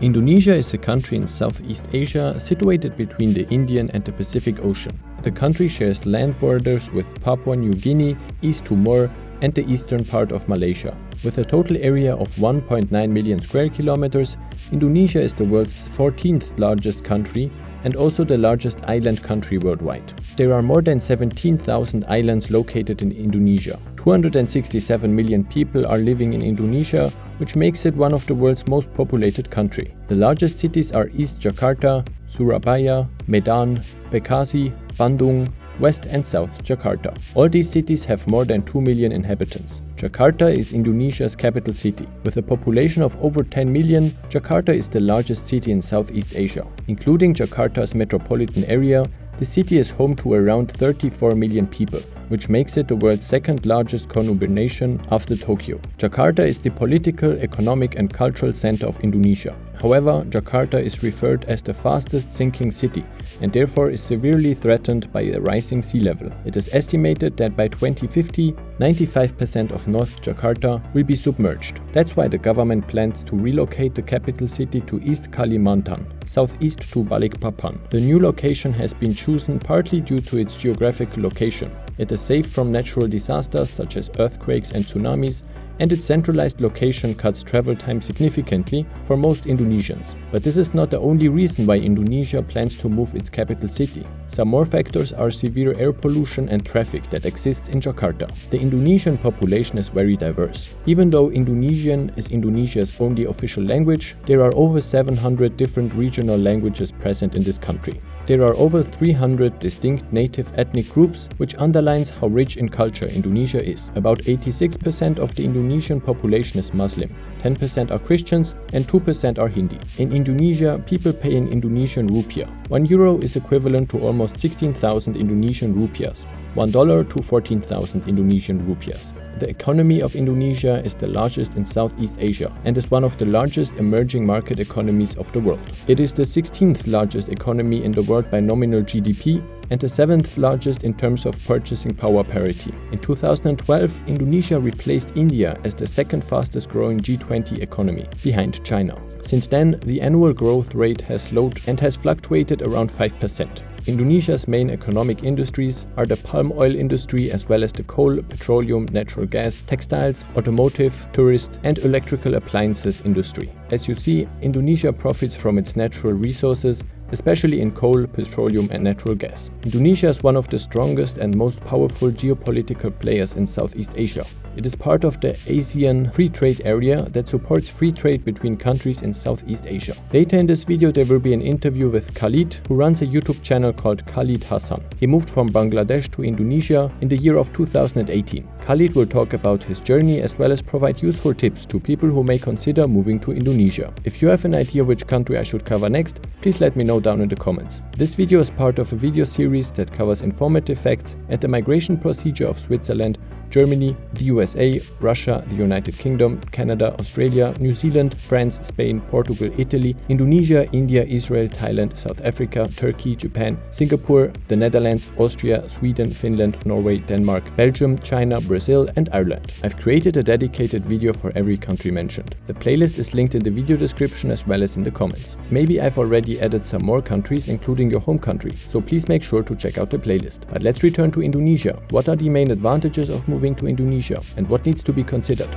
Indonesia is a country in Southeast Asia situated between the Indian and the Pacific Ocean. The country shares land borders with Papua New Guinea, East Timor, and the eastern part of Malaysia. With a total area of 1.9 million square kilometers, Indonesia is the world's 14th largest country and also the largest island country worldwide. There are more than 17,000 islands located in Indonesia. 267 million people are living in Indonesia, which makes it one of the world's most populated countries. The largest cities are East Jakarta, Surabaya, Medan, Bekasi, Bandung, West and South Jakarta. All these cities have more than 2 million inhabitants. Jakarta is Indonesia's capital city. With a population of over 10 million, Jakarta is the largest city in Southeast Asia. Including Jakarta's metropolitan area, the city is home to around 34 million people, which makes it the world's second largest conurbation after Tokyo. Jakarta is the political, economic and cultural center of Indonesia. However, Jakarta is referred as the fastest sinking city and therefore is severely threatened by a rising sea level. It is estimated that by 2050, 95% of North Jakarta will be submerged. That's why the government plans to relocate the capital city to East Kalimantan, southeast to Balikpapan. The new location has been chosen partly due to its geographical location. It is safe from natural disasters such as earthquakes and tsunamis, and its centralized location cuts travel time significantly for most Indonesians. But this is not the only reason why Indonesia plans to move its capital city. Some more factors are severe air pollution and traffic that exists in Jakarta. The Indonesian population is very diverse. Even though Indonesian is Indonesia's only official language, there are over 700 different regional languages present in this country. There are over 300 distinct native ethnic groups, which underlines how rich in culture Indonesia is. About 86% of the Indonesian population is Muslim, 10% are Christians and 2% are Hindi. In Indonesia, people pay in Indonesian rupiah. €1 is equivalent to almost 16,000 Indonesian rupiahs, $1 to 14,000 Indonesian rupiahs. The economy of Indonesia is the largest in Southeast Asia and is one of the largest emerging market economies of the world. It is the 16th largest economy in the world by nominal GDP and the 7th largest in terms of purchasing power parity. In 2012, Indonesia replaced India as the second fastest growing G20 economy, behind China. Since then, the annual growth rate has slowed and has fluctuated around 5%. Indonesia's main economic industries are the palm oil industry as well as the coal, petroleum, natural gas, textiles, automotive, tourist and electrical appliances industry. As you see, Indonesia profits from its natural resources, especially in coal, petroleum and natural gas. Indonesia is one of the strongest and most powerful geopolitical players in Southeast Asia. It is part of the ASEAN Free Trade Area that supports free trade between countries in Southeast Asia. Later in this video there will be an interview with Khalid, who runs a YouTube channel called Khalid Hassan. He moved from Bangladesh to Indonesia in the year of 2018. Khalid will talk about his journey as well as provide useful tips to people who may consider moving to Indonesia. If you have an idea which country I should cover next, please let me know down in the comments. This video is part of a video series that covers informative facts and the migration procedure of Switzerland, Germany, the USA, Russia, the United Kingdom, Canada, Australia, New Zealand, France, Spain, Portugal, Italy, Indonesia, India, Israel, Thailand, South Africa, Turkey, Japan, Singapore, the Netherlands, Austria, Sweden, Finland, Norway, Denmark, Belgium, China, Brazil and Ireland. I've created a dedicated video for every country mentioned. The playlist is linked in the video description as well as in the comments. Maybe I've already added some more countries including your home country, so please make sure to check out the playlist. But let's return to Indonesia. What are the main advantages of moving to Indonesia and what needs to be considered?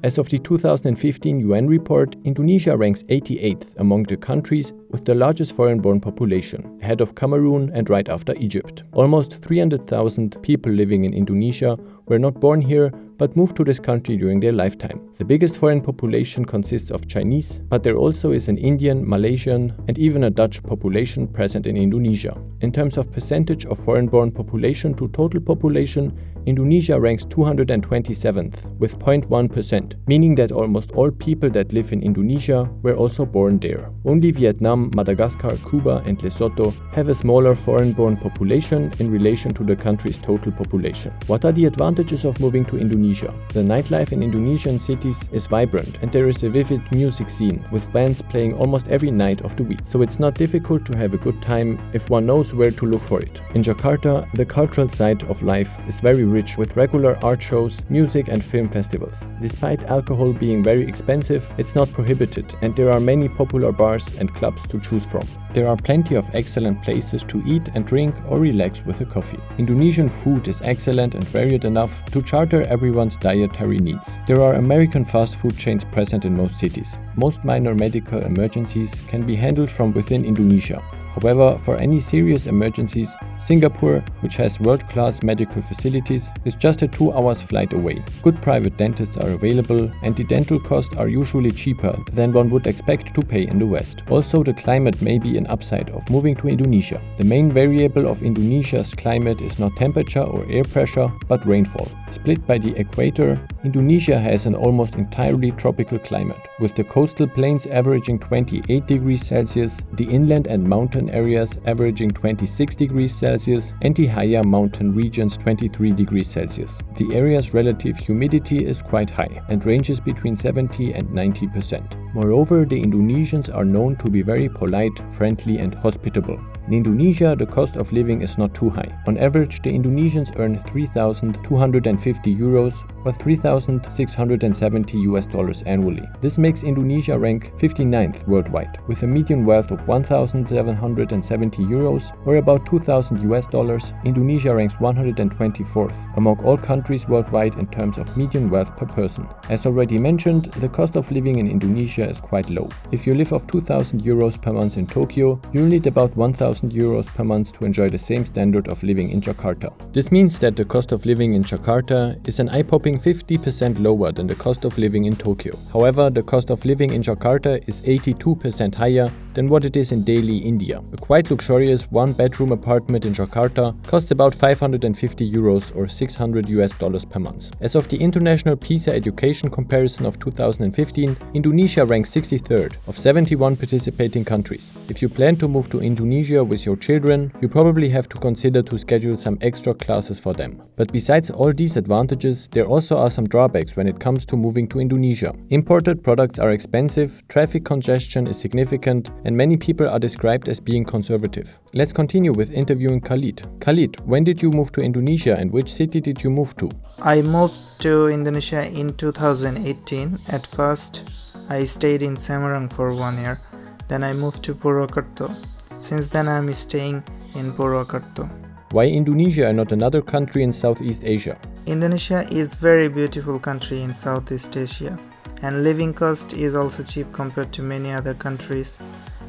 As of the 2015 UN report, Indonesia ranks 88th among the countries with the largest foreign-born population, ahead of Cameroon and right after Egypt. Almost 300,000 people living in Indonesia were not born here but moved to this country during their lifetime. The biggest foreign population consists of Chinese, but there also is an Indian, Malaysian and even a Dutch population present in Indonesia. In terms of percentage of foreign-born population to total population, Indonesia ranks 227th with 0.1%, meaning that almost all people that live in Indonesia were also born there. Only Vietnam, Madagascar, Cuba and Lesotho have a smaller foreign-born population in relation to the country's total population. What are the advantages of moving to Indonesia? The nightlife in Indonesian cities is vibrant and there is a vivid music scene with bands playing almost every night of the week, so it's not difficult to have a good time if one knows where to look for it. In Jakarta, the cultural side of life is very rich with regular art shows, music and film festivals. Despite alcohol being very expensive, it's not prohibited and there are many popular bars and clubs to choose from. There are plenty of excellent places to eat and drink or relax with a coffee. Indonesian food is excellent and varied enough to charter everyone's dietary needs. There are American fast food chains present in most cities. Most minor medical emergencies can be handled from within Indonesia. However, for any serious emergencies, Singapore, which has world-class medical facilities, is just a 2-hour flight away. Good private dentists are available and the dental costs are usually cheaper than one would expect to pay in the West. Also, the climate may be an upside of moving to Indonesia. The main variable of Indonesia's climate is not temperature or air pressure, but rainfall. Split by the equator, Indonesia has an almost entirely tropical climate, with the coastal plains averaging 28 degrees Celsius, the inland and mountain areas averaging 26 degrees Celsius, and the higher mountain regions 23 degrees Celsius. The area's relative humidity is quite high and ranges between 70 and 90%. Moreover, the Indonesians are known to be very polite, friendly and hospitable. In Indonesia, the cost of living is not too high. On average, the Indonesians earn 3,250 euros or $3,670 annually. This makes Indonesia rank 59th worldwide, with a median wealth of 1,770 euros or about $2,000. Indonesia ranks 124th among all countries worldwide in terms of median wealth per person. As already mentioned, the cost of living in Indonesia is quite low. If you live off 2,000 euros per month in Tokyo, you'll need about 1,000 euros per month to enjoy the same standard of living in Jakarta. This means that the cost of living in Jakarta is an eye-popping 50% lower than the cost of living in Tokyo. However, the cost of living in Jakarta is 82% higher than what it is in Delhi, India. A quite luxurious one-bedroom apartment in Jakarta costs about 550 euros or $600 per month. As of the International PISA Education Comparison of 2015, Indonesia ranks 63rd of 71 participating countries. If you plan to move to Indonesia with your children, you probably have to consider to schedule some extra classes for them. But besides all these advantages, there also are some drawbacks when it comes to moving to Indonesia. Imported products are expensive, traffic congestion is significant, and many people are described as being conservative. Let's continue with interviewing Khalid. Khalid, when did you move to Indonesia and which city did you move to? I moved to Indonesia in 2018. At first, I stayed in Semarang for 1 year. Then I moved to Purwokerto. Since then, I am staying in Purwokerto. Why Indonesia and not another country in Southeast Asia? Indonesia is very beautiful country in Southeast Asia, and living cost is also cheap compared to many other countries.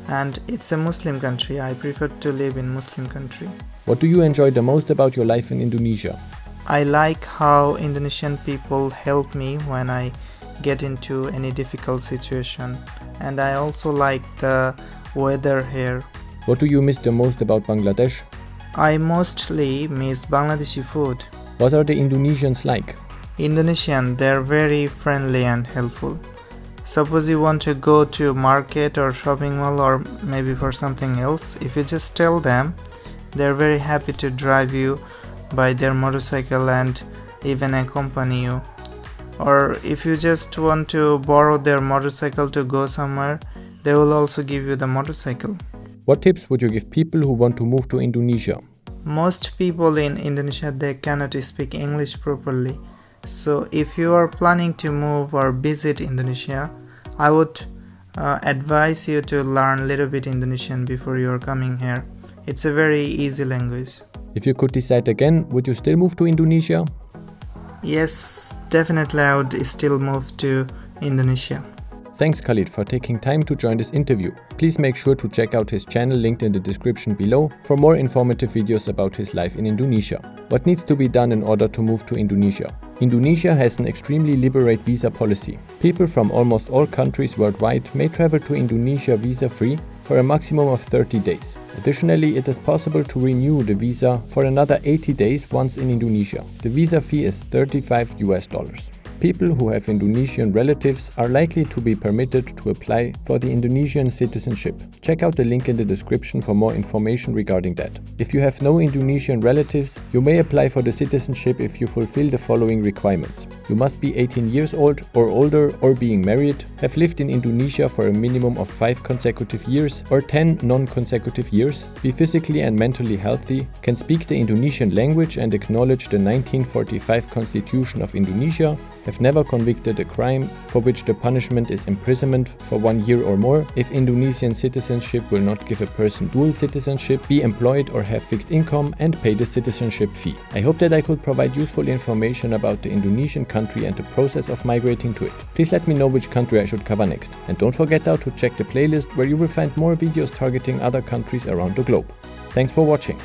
And it's a Muslim country. I prefer to live in Muslim country. What do you enjoy the most about your life in Indonesia? I like how Indonesian people help me when I get into any difficult situation, and I also like the weather here. What do you miss the most about Bangladesh? I mostly miss Bangladeshi food. What are the Indonesians like? Indonesian, they're very friendly and helpful. Suppose you want to go to market or shopping mall or maybe for something else, if you just tell them, they're very happy to drive you by their motorcycle and even accompany you. Or if you just want to borrow their motorcycle to go somewhere, they will also give you the motorcycle. What tips would you give people who want to move to Indonesia? Most people in Indonesia, they cannot speak English properly. So if you are planning to move or visit Indonesia, I would advise you to learn a little bit Indonesian before you are coming here. It's a very easy language. If you could decide again, would you still move to Indonesia? Yes, definitely I would still move to Indonesia. Thanks Khalid for taking time to join this interview. Please make sure to check out his channel linked in the description below for more informative videos about his life in Indonesia. What needs to be done in order to move to Indonesia? Indonesia has an extremely liberal visa policy. People from almost all countries worldwide may travel to Indonesia visa-free for a maximum of 30 days. Additionally, it is possible to renew the visa for another 80 days once in Indonesia. The visa fee is $35. People who have Indonesian relatives are likely to be permitted to apply for the Indonesian citizenship. Check out the link in the description for more information regarding that. If you have no Indonesian relatives, you may apply for the citizenship if you fulfill the following requirements. You must be 18 years old or older or being married, have lived in Indonesia for a minimum of 5 consecutive years or 10 non-consecutive years, be physically and mentally healthy, can speak the Indonesian language and acknowledge the 1945 Constitution of Indonesia, have never convicted a crime for which the punishment is imprisonment for 1 year or more, if Indonesian citizenship will not give a person dual citizenship, be employed or have fixed income, and pay the citizenship fee. I hope that I could provide useful information about the Indonesian country and the process of migrating to it. Please let me know which country I should cover next. And don't forget now to check the playlist where you will find more videos targeting other countries around the globe. Thanks for watching.